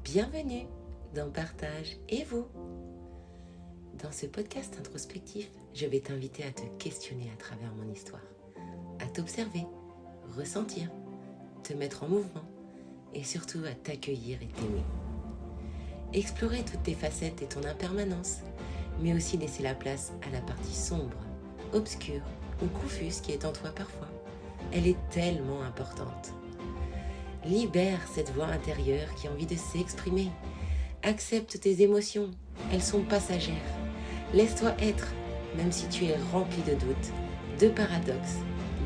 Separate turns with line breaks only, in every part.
Bienvenue dans Partage et vous. Dans ce podcast introspectif, je vais t'inviter à te questionner à travers mon histoire, à t'observer, ressentir, te mettre en mouvement et surtout à t'accueillir et t'aimer. Explorer toutes tes facettes et ton impermanence, mais aussi laisser la place à la partie sombre, obscure ou confuse qui est en toi parfois. Elle est tellement importante. Libère cette voix intérieure qui a envie de s'exprimer. Accepte tes émotions, elles sont passagères. Laisse-toi être, même si tu es rempli de doutes, de paradoxes,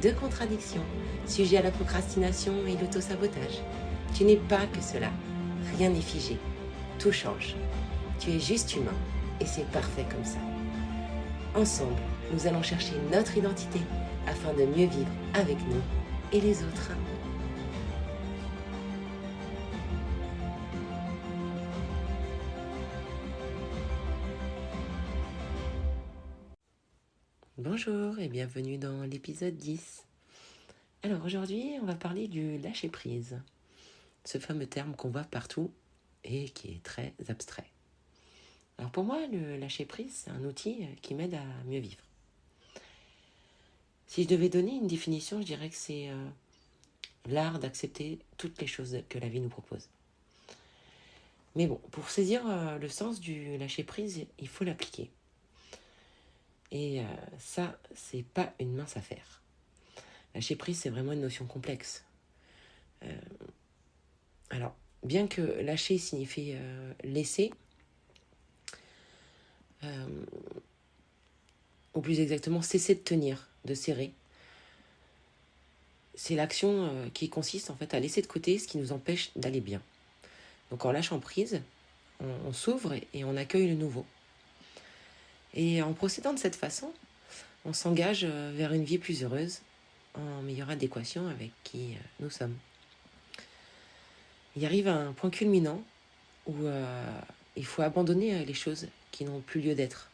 de contradictions, sujet à la procrastination et l'autosabotage. Tu n'es pas que cela, rien n'est figé, tout change. Tu es juste humain et c'est parfait comme ça. Ensemble, nous allons chercher notre identité afin de mieux vivre avec nous et les autres. Bonjour et bienvenue dans l'épisode 10. Alors aujourd'hui, on va parler du lâcher-prise, ce fameux terme qu'on voit partout et qui est très abstrait. Alors pour moi, le lâcher-prise, c'est un outil qui m'aide à mieux vivre. Si je devais donner une définition, je dirais que c'est l'art d'accepter toutes les choses que la vie nous propose. Mais bon, pour saisir le sens du lâcher-prise, il faut l'appliquer. Et ça, c'est pas une mince affaire. Lâcher prise, c'est vraiment une notion complexe. Alors, bien que lâcher signifie laisser, ou plus exactement cesser de tenir, de serrer, c'est l'action qui consiste en fait à laisser de côté ce qui nous empêche d'aller bien. Donc en lâchant prise, on s'ouvre et on accueille le nouveau. Et en procédant de cette façon, on s'engage vers une vie plus heureuse, en meilleure adéquation avec qui nous sommes. Il arrive à un point culminant où il faut abandonner les choses qui n'ont plus lieu d'être.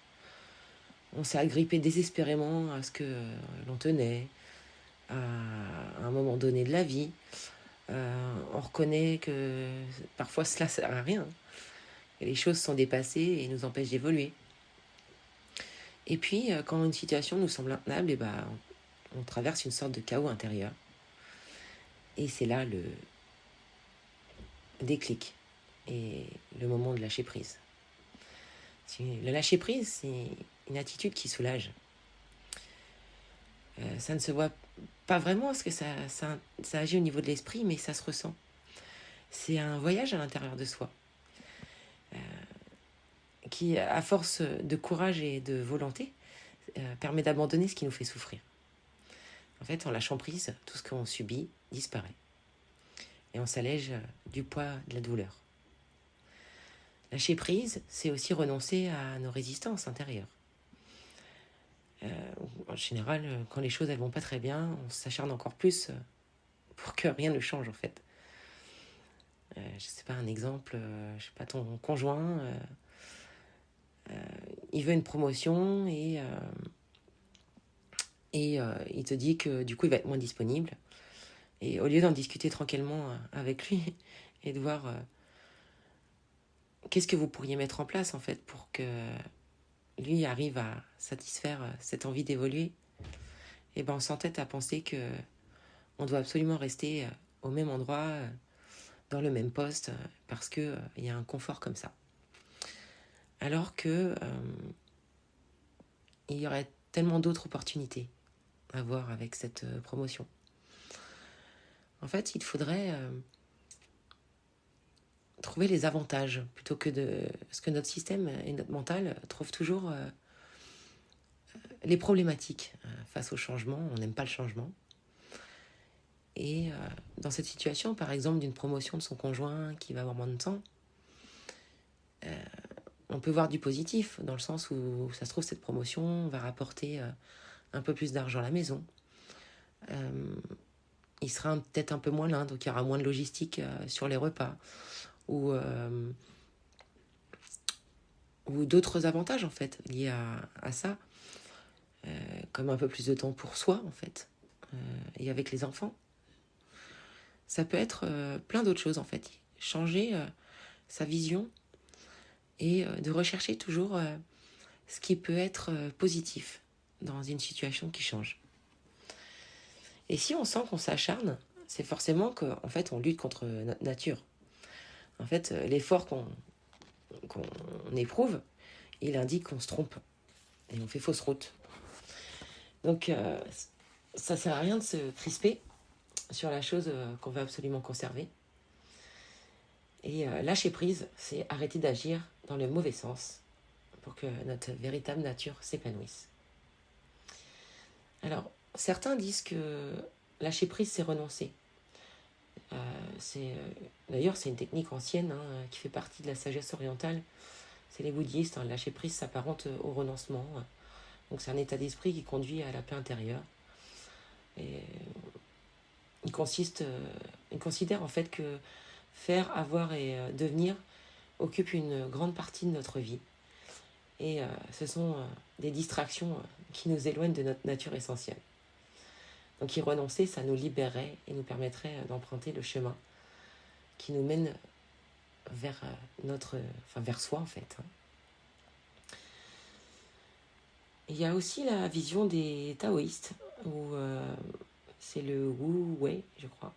On s'est agrippé désespérément à ce que l'on tenait, à un moment donné de la vie. On reconnaît que parfois cela ne sert à rien. Et les choses sont dépassées et nous empêchent d'évoluer. Et puis, quand une situation nous semble intenable, on traverse une sorte de chaos intérieur. Et c'est là le déclic et le moment de lâcher prise. Le lâcher prise, c'est une attitude qui soulage. Ça ne se voit pas vraiment parce que ça agit au niveau de l'esprit, mais ça se ressent. C'est un voyage à l'intérieur de soi qui, à force de courage et de volonté, permet d'abandonner ce qui nous fait souffrir. En fait, en lâchant prise, tout ce qu'on subit disparaît. Et on s'allège du poids de la douleur. Lâcher prise, c'est aussi renoncer à nos résistances intérieures. En général, quand les choses ne vont pas très bien, on s'acharne encore plus pour que rien ne change en fait. Je ne sais pas, un exemple, ton conjoint, il veut une promotion et il te dit que du coup il va être moins disponible. Et au lieu d'en discuter tranquillement avec lui et de voir qu'est-ce que vous pourriez mettre en place en fait pour que lui arrive à satisfaire cette envie d'évoluer, et on s'entête à penser que on doit absolument rester au même endroit, dans le même poste, parce que il y a un confort comme ça. Alors que il y aurait tellement d'autres opportunités à voir avec cette promotion. En fait, il faudrait trouver les avantages plutôt que de... Parce que notre système et notre mental trouvent toujours les problématiques face au changement. On n'aime pas le changement. Et dans cette situation, par exemple, d'une promotion de son conjoint qui va avoir moins de temps, on peut voir du positif, dans le sens où ça se trouve, cette promotion va rapporter un peu plus d'argent à la maison. Il sera peut-être un peu moins là, donc il y aura moins de logistique sur les repas. Ou d'autres avantages, en fait, liés à ça. Comme un peu plus de temps pour soi, en fait. Et avec les enfants. Ça peut être plein d'autres choses, en fait. Changer sa vision et de rechercher toujours ce qui peut être positif dans une situation qui change. Et si on sent qu'on s'acharne, c'est forcément qu'en fait on lutte contre notre nature. En fait, l'effort qu'on éprouve, il indique qu'on se trompe et on fait fausse route. Donc ça sert à rien de se crisper sur la chose qu'on veut absolument conserver. Et lâcher prise, c'est arrêter d'agir dans le mauvais sens pour que notre véritable nature s'épanouisse. Alors, certains disent que lâcher prise, c'est renoncer. D'ailleurs, c'est une technique ancienne qui fait partie de la sagesse orientale. C'est les bouddhistes. Lâcher prise s'apparente au renoncement. Donc, c'est un état d'esprit qui conduit à la paix intérieure. Et il considère en fait que faire, avoir et devenir occupe une grande partie de notre vie. Et ce sont des distractions qui nous éloignent de notre nature essentielle. Donc y renoncer, ça nous libérerait et nous permettrait d'emprunter le chemin qui nous mène vers vers soi en fait. Il y a aussi la vision des taoïstes, où c'est le Wu Wei, je crois.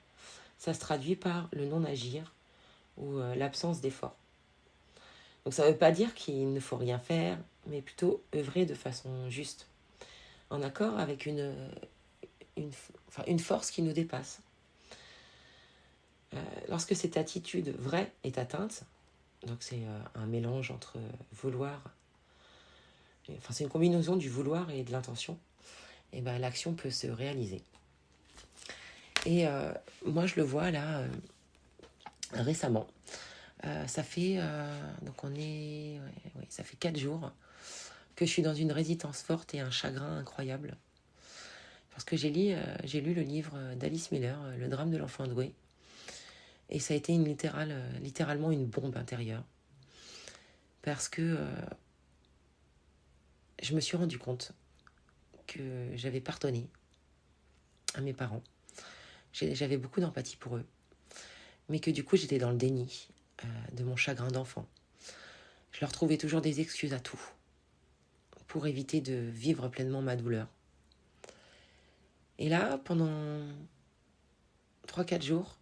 Ça se traduit par le non-agir ou l'absence d'effort. Donc ça ne veut pas dire qu'il ne faut rien faire, mais plutôt œuvrer de façon juste, en accord avec une force qui nous dépasse. Lorsque cette attitude vraie est atteinte, donc c'est un mélange entre vouloir, c'est une combinaison du vouloir et de l'intention, et ben l'action peut se réaliser. Et moi je le vois là récemment. Ça fait ça fait 4 jours que je suis dans une résistance forte et un chagrin incroyable. Parce que j'ai lu le livre d'Alice Miller, Le drame de l'enfant doué. Et ça a été littéralement une bombe intérieure. Parce que je me suis rendu compte que j'avais pardonné à mes parents. J'avais beaucoup d'empathie pour eux. Mais que du coup, j'étais dans le déni de mon chagrin d'enfant. Je leur trouvais toujours des excuses à tout pour éviter de vivre pleinement ma douleur. Et là, pendant 3-4 jours,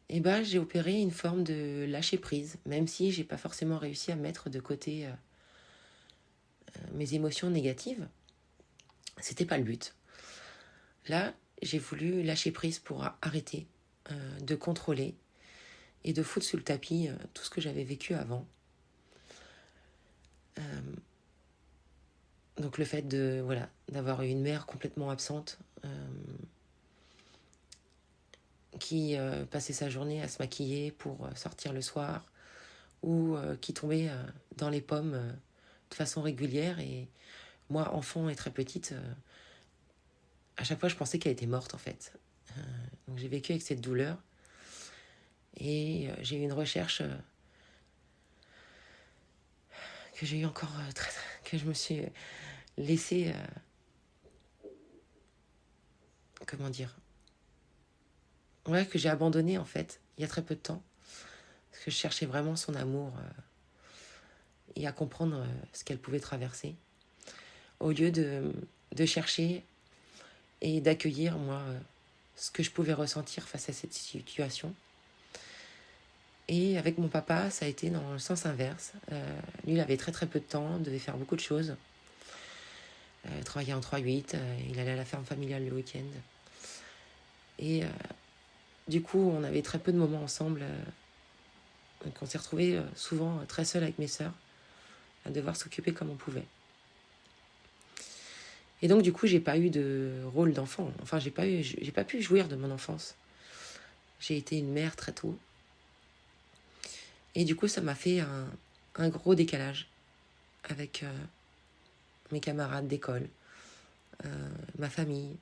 j'ai opéré une forme de lâcher prise, même si j'ai pas forcément réussi à mettre de côté mes émotions négatives. C'était pas le but. Là, j'ai voulu lâcher prise pour arrêter de contrôler et de foutre sous le tapis tout ce que j'avais vécu avant. Donc le fait d'avoir eu une mère complètement absente, qui passait sa journée à se maquiller pour sortir le soir, ou qui tombait dans les pommes de façon régulière. Et moi, enfant et très petite, à chaque fois je pensais qu'elle était morte en fait. Donc j'ai vécu avec cette douleur. Et j'ai eu une recherche que j'ai eu encore que je me suis laissée que j'ai abandonné en fait il y a très peu de temps, parce que je cherchais vraiment son amour et à comprendre ce qu'elle pouvait traverser, au lieu de chercher et d'accueillir moi ce que je pouvais ressentir face à cette situation. Et avec mon papa, ça a été dans le sens inverse. Lui, il avait très très peu de temps, devait faire beaucoup de choses. Travaillait en 3-8, il allait à la ferme familiale le week-end. Et du coup, on avait très peu de moments ensemble. Donc on s'est retrouvés souvent très seuls avec mes sœurs, à devoir s'occuper comme on pouvait. Et donc du coup, j'ai pas eu de rôle d'enfant. Enfin, j'ai pas pu jouir de mon enfance. J'ai été une mère très tôt. Et du coup, ça m'a fait un gros décalage avec mes camarades d'école, ma famille.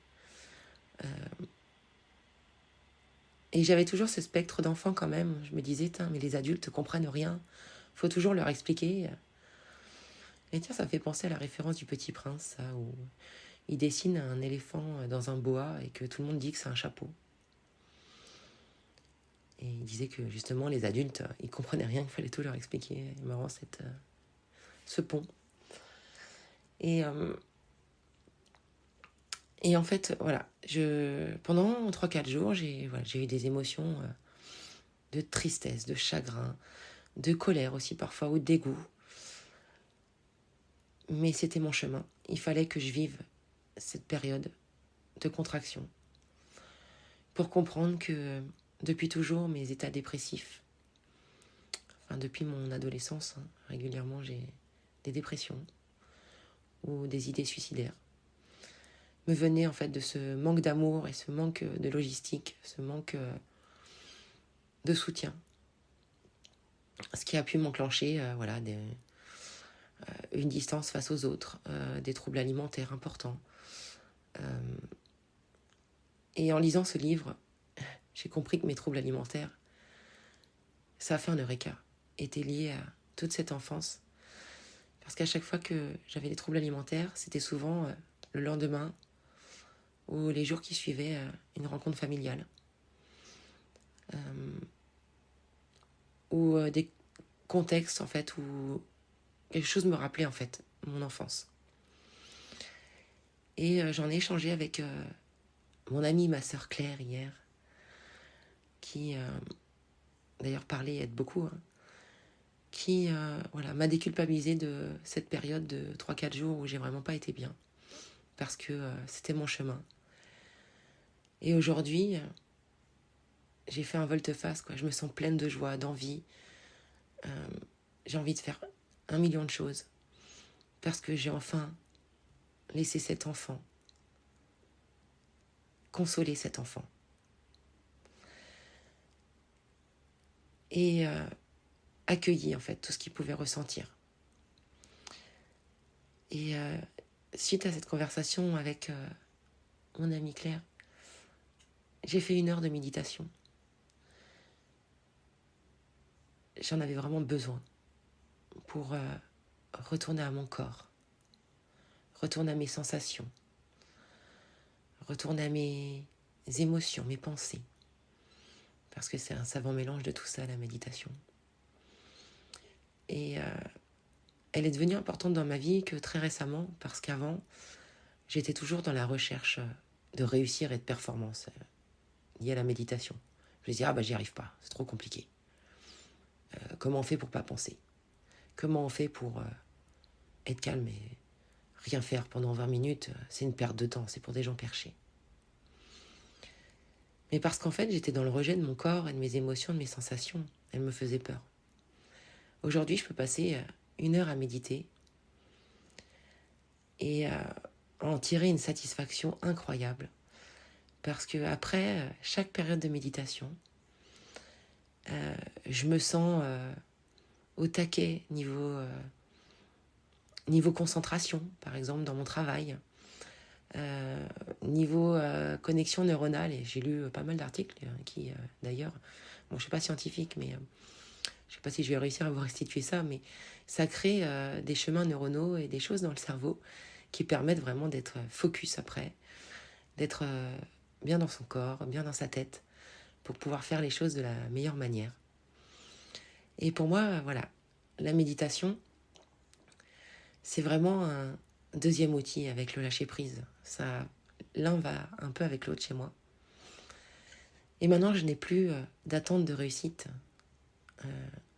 Et j'avais toujours ce spectre d'enfant quand même. Je me disais, mais les adultes ne comprennent rien. Il faut toujours leur expliquer. Et tiens, ça me fait penser à la référence du Petit Prince, où il dessine un éléphant dans un boa et que tout le monde dit que c'est un chapeau. Et il disait que justement les adultes, ils comprenaient rien, il fallait tout leur expliquer. C'est marrant ce pont. Et en fait, voilà, pendant 3-4 jours, j'ai eu des émotions de tristesse, de chagrin, de colère aussi parfois, ou de dégoût. Mais c'était mon chemin. Il fallait que je vive cette période de contraction pour comprendre que depuis toujours, mes états dépressifs, enfin depuis mon adolescence, régulièrement j'ai des dépressions ou des idées suicidaires, me venaient en fait de ce manque d'amour et ce manque de logistique, ce manque de soutien. Ce qui a pu m'enclencher une distance face aux autres, des troubles alimentaires importants. Et en lisant ce livre, j'ai compris que mes troubles alimentaires, ça a fait un eureka, étaient liés à toute cette enfance. Parce qu'à chaque fois que j'avais des troubles alimentaires, c'était souvent le lendemain ou les jours qui suivaient une rencontre familiale. Ou des contextes en fait où quelque chose me rappelait en fait mon enfance. Et j'en ai échangé avec mon amie, ma sœur Claire hier, qui d'ailleurs parlait et aide beaucoup, qui m'a déculpabilisée de cette période de 3-4 jours où j'ai vraiment pas été bien, parce que c'était mon chemin. Et aujourd'hui, j'ai fait un volte-face, quoi. Je me sens pleine de joie, d'envie. J'ai envie de faire 1 million de choses, parce que j'ai enfin laissé cet enfant, consoler cet enfant. Et accueilli en fait tout ce qu'il pouvait ressentir. Et suite à cette conversation avec mon amie Claire, j'ai fait 1 heure de méditation. J'en avais vraiment besoin pour retourner à mon corps, retourner à mes sensations, retourner à mes émotions, mes pensées. Parce que c'est un savant mélange de tout ça, la méditation. Et elle est devenue importante dans ma vie que très récemment, parce qu'avant, j'étais toujours dans la recherche de réussir et de performance liée à la méditation. Je me disais, j'y arrive pas, c'est trop compliqué. Comment on fait pour pas penser? Comment on fait pour être calme et rien faire pendant 20 minutes? C'est une perte de temps, c'est pour des gens perchés. Mais parce qu'en fait, j'étais dans le rejet de mon corps et de mes émotions, de mes sensations. Elles me faisaient peur. Aujourd'hui, je peux passer 1 heure à méditer et en tirer une satisfaction incroyable. Parce que après chaque période de méditation, je me sens au taquet niveau concentration, par exemple, dans mon travail. Niveau connexion neuronale, et j'ai lu pas mal d'articles qui, d'ailleurs, je ne suis pas scientifique, mais je ne sais pas si je vais réussir à vous restituer ça, mais ça crée des chemins neuronaux et des choses dans le cerveau qui permettent vraiment d'être focus après, d'être bien dans son corps, bien dans sa tête, pour pouvoir faire les choses de la meilleure manière. Et pour moi, la méditation, c'est vraiment un deuxième outil avec le lâcher-prise. L'un va un peu avec l'autre chez moi. Et maintenant, je n'ai plus d'attente de réussite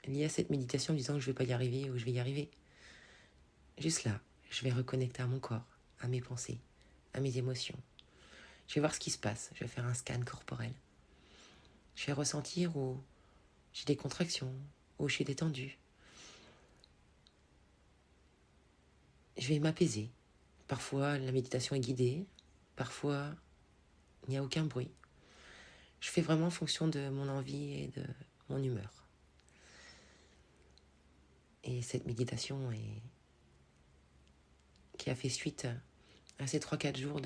liée à cette méditation, disant que je ne vais pas y arriver ou je vais y arriver. Juste là, je vais reconnecter à mon corps, à mes pensées, à mes émotions. Je vais voir ce qui se passe. Je vais faire un scan corporel. Je vais ressentir où j'ai des contractions, où je suis détendue. Je vais m'apaiser. Parfois, la méditation est guidée. Parfois, il n'y a aucun bruit. Je fais vraiment en fonction de mon envie et de mon humeur. Et cette méditation qui a fait suite à ces 3-4 jours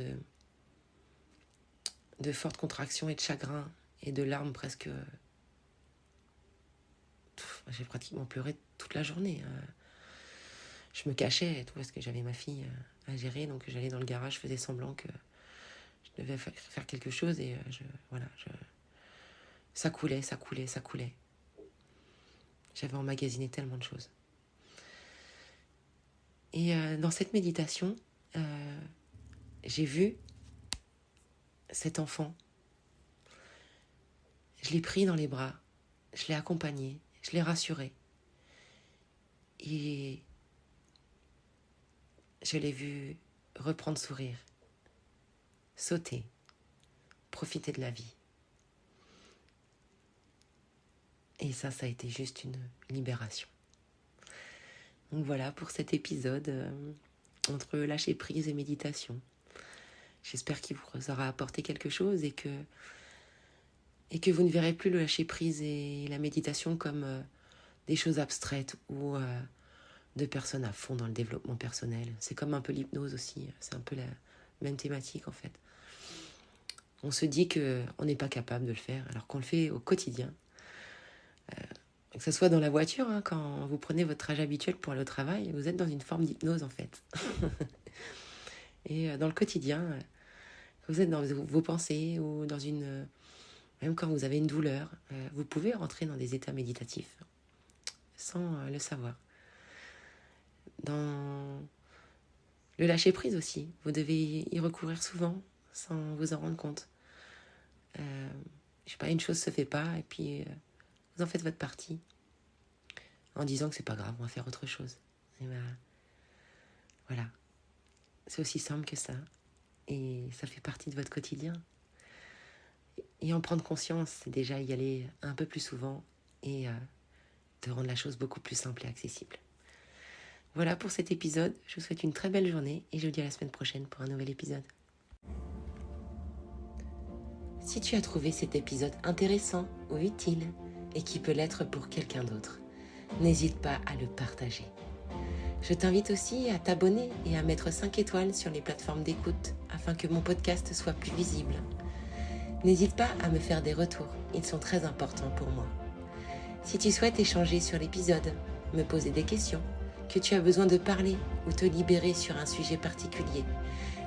de fortes contractions et de chagrin et de larmes presque... J'ai pratiquement pleuré toute la journée. Je me cachais et tout parce que j'avais ma fille à gérer, donc j'allais dans le garage, je faisais semblant que je devais faire quelque chose et Ça coulait. J'avais emmagasiné tellement de choses. Et dans cette méditation, j'ai vu cet enfant. Je l'ai pris dans les bras, je l'ai accompagné, je l'ai rassuré. Et je l'ai vu reprendre sourire, sauter, profiter de la vie. Et ça a été juste une libération. Donc voilà pour cet épisode entre lâcher prise et méditation. J'espère qu'il vous aura apporté quelque chose et que vous ne verrez plus le lâcher prise et la méditation comme des choses abstraites ou de personnes à fond dans le développement personnel. C'est comme un peu l'hypnose aussi, c'est un peu la même thématique en fait. On se dit qu'on n'est pas capable de le faire alors qu'on le fait au quotidien. Que ce soit dans la voiture, quand vous prenez votre trajet habituel pour aller au travail, vous êtes dans une forme d'hypnose en fait. Et dans le quotidien, vous êtes dans vos pensées ou dans une... Même quand vous avez une douleur, vous pouvez rentrer dans des états méditatifs sans le savoir. Dans le lâcher-prise aussi, vous devez y recourir souvent sans vous en rendre compte. Je sais pas, une chose se fait pas et puis vous en faites votre partie en disant que c'est pas grave, on va faire autre chose. Et voilà, c'est aussi simple que ça et ça fait partie de votre quotidien. Et en prendre conscience, c'est déjà y aller un peu plus souvent et de rendre la chose beaucoup plus simple et accessible. Voilà pour cet épisode. Je vous souhaite une très belle journée et je vous dis à la semaine prochaine pour un nouvel épisode. Si tu as trouvé cet épisode intéressant ou utile et qui peut l'être pour quelqu'un d'autre, n'hésite pas à le partager. Je t'invite aussi à t'abonner et à mettre 5 étoiles sur les plateformes d'écoute afin que mon podcast soit plus visible. N'hésite pas à me faire des retours, ils sont très importants pour moi. Si tu souhaites échanger sur l'épisode, me poser des questions, que tu as besoin de parler ou te libérer sur un sujet particulier,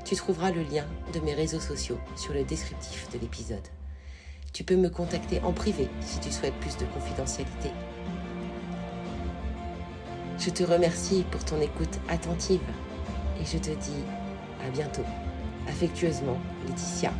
tu trouveras le lien de mes réseaux sociaux sur le descriptif de l'épisode. Tu peux me contacter en privé si tu souhaites plus de confidentialité. Je te remercie pour ton écoute attentive et je te dis à bientôt. Affectueusement, Laetitia.